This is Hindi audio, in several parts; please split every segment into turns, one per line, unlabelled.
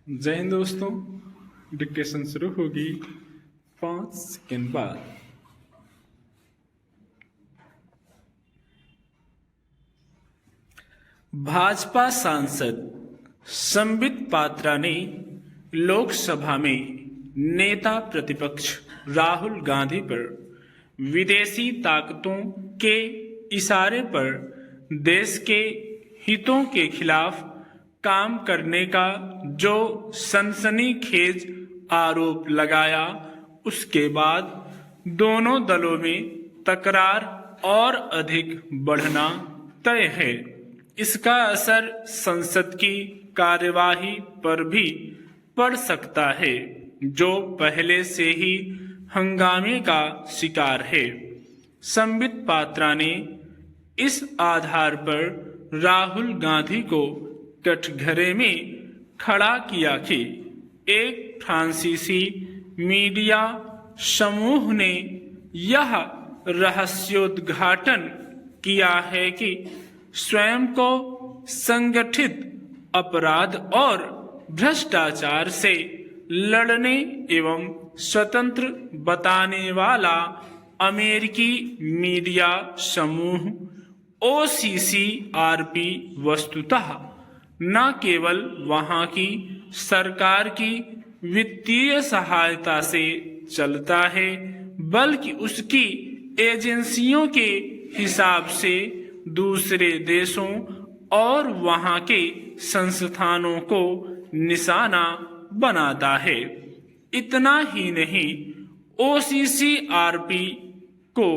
जय हिंद दोस्तों। डिक्टेशन शुरू होगी 5 सेकंड बाद। भाजपा सांसद संबित पात्रा ने लोकसभा में नेता प्रतिपक्ष राहुल गांधी पर विदेशी ताकतों के इशारे पर देश के हितों के खिलाफ काम करने का जो सनसनीखेज आरोप लगाया, उसके बाद दोनों दलों में तकरार और अधिक बढ़ना तय है। इसका असर संसद की कार्यवाही पर भी पड़ सकता है, जो पहले से ही हंगामे का शिकार है। संबित पात्रा ने इस आधार पर राहुल गांधी को कटघरे में खड़ा किया कि एक फ्रांसीसी मीडिया समूह ने यह रहस्योद्घाटन किया है कि स्वयं को संगठित अपराध और भ्रष्टाचार से लड़ने एवं स्वतंत्र बताने वाला अमेरिकी मीडिया समूह OCCRP वस्तुतः न केवल वहां की सरकार की वित्तीय सहायता से चलता है, बल्कि उसकी एजेंसियों के हिसाब से दूसरे देशों और वहां के संस्थानों को निशाना बनाता है। इतना ही नहीं, OCCRP को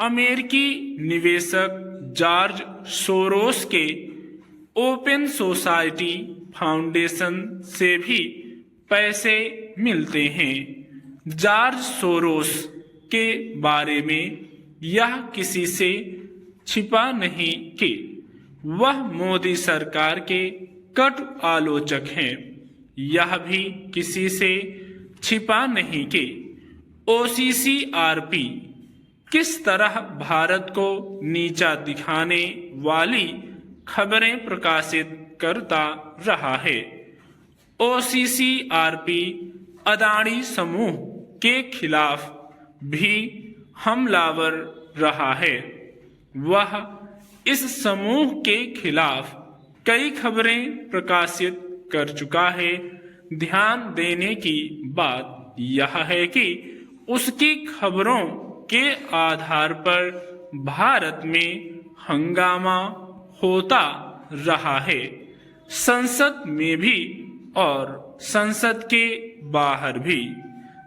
अमेरिकी निवेशक जॉर्ज सोरोस के ओपन सोसाइटी फाउंडेशन से भी पैसे मिलते हैं। जॉर्ज सोरोस के बारे में यह किसी से छिपा नहीं कि वह मोदी सरकार के कटु आलोचक हैं। यह भी किसी से छिपा नहीं कि OCCRP किस तरह भारत को नीचा दिखाने वाली खबरें प्रकाशित करता रहा है। OCCRP अदानी समूह के खिलाफ भी हमलावर रहा है। वह इस समूह के खिलाफ कई खबरें प्रकाशित कर चुका है। ध्यान देने की बात यह है कि उसकी खबरों के आधार पर भारत में हंगामा होता रहा है, संसद में भी और संसद के बाहर भी।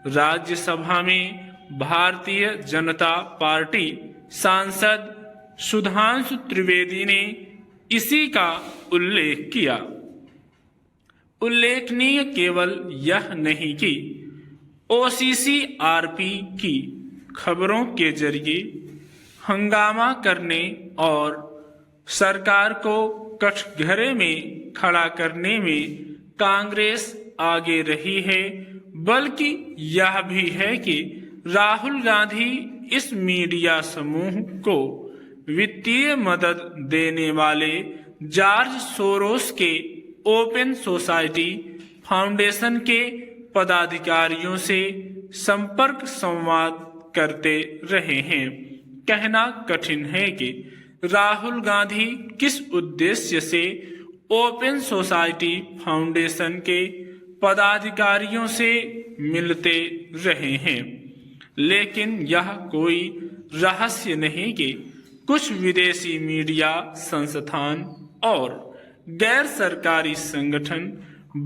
राज्यसभा में भारतीय जनता पार्टी सांसद सुधांशु त्रिवेदी ने इसी का उल्लेख किया। उल्लेखनीय केवल यह नहीं कि OCCRP की खबरों के जरिए हंगामा करने और सरकार को कटघरे में खड़ा करने में कांग्रेस आगे रही है, बल्कि यह भी है कि राहुल गांधी इस मीडिया समूह को वित्तीय मदद देने वाले जॉर्ज सोरोस के ओपन सोसाइटी फाउंडेशन के पदाधिकारियों से संपर्क संवाद करते रहे हैं। कहना कठिन है कि राहुल गांधी किस उद्देश्य से ओपन सोसाइटी फाउंडेशन के पदाधिकारियों से मिलते रहे हैं, लेकिन यह कोई रहस्य नहीं कि कुछ विदेशी मीडिया संस्थान और गैर सरकारी संगठन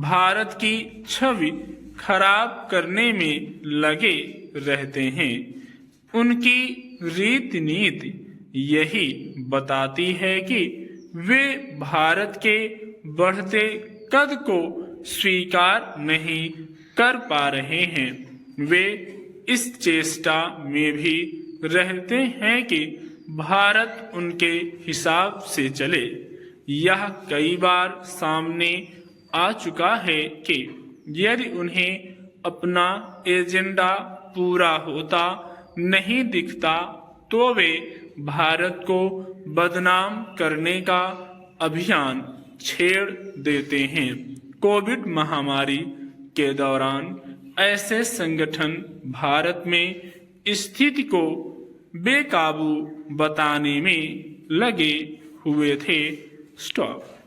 भारत की छवि खराब करने में लगे रहते हैं। उनकी रीति नीति यही बताती है कि वे भारत के बढ़ते कद को स्वीकार नहीं कर पा रहे हैं। वे इस चेष्टा में भी रहते हैं कि भारत उनके हिसाब से चले। यह कई बार सामने आ चुका है कि यदि उन्हें अपना एजेंडा पूरा होता नहीं दिखता तो वे भारत को बदनाम करने का अभियान छेड़ देते हैं कोविड महामारी के दौरान ऐसे संगठन भारत में स्थिति को बेकाबू बताने में लगे हुए थे। स्टॉप।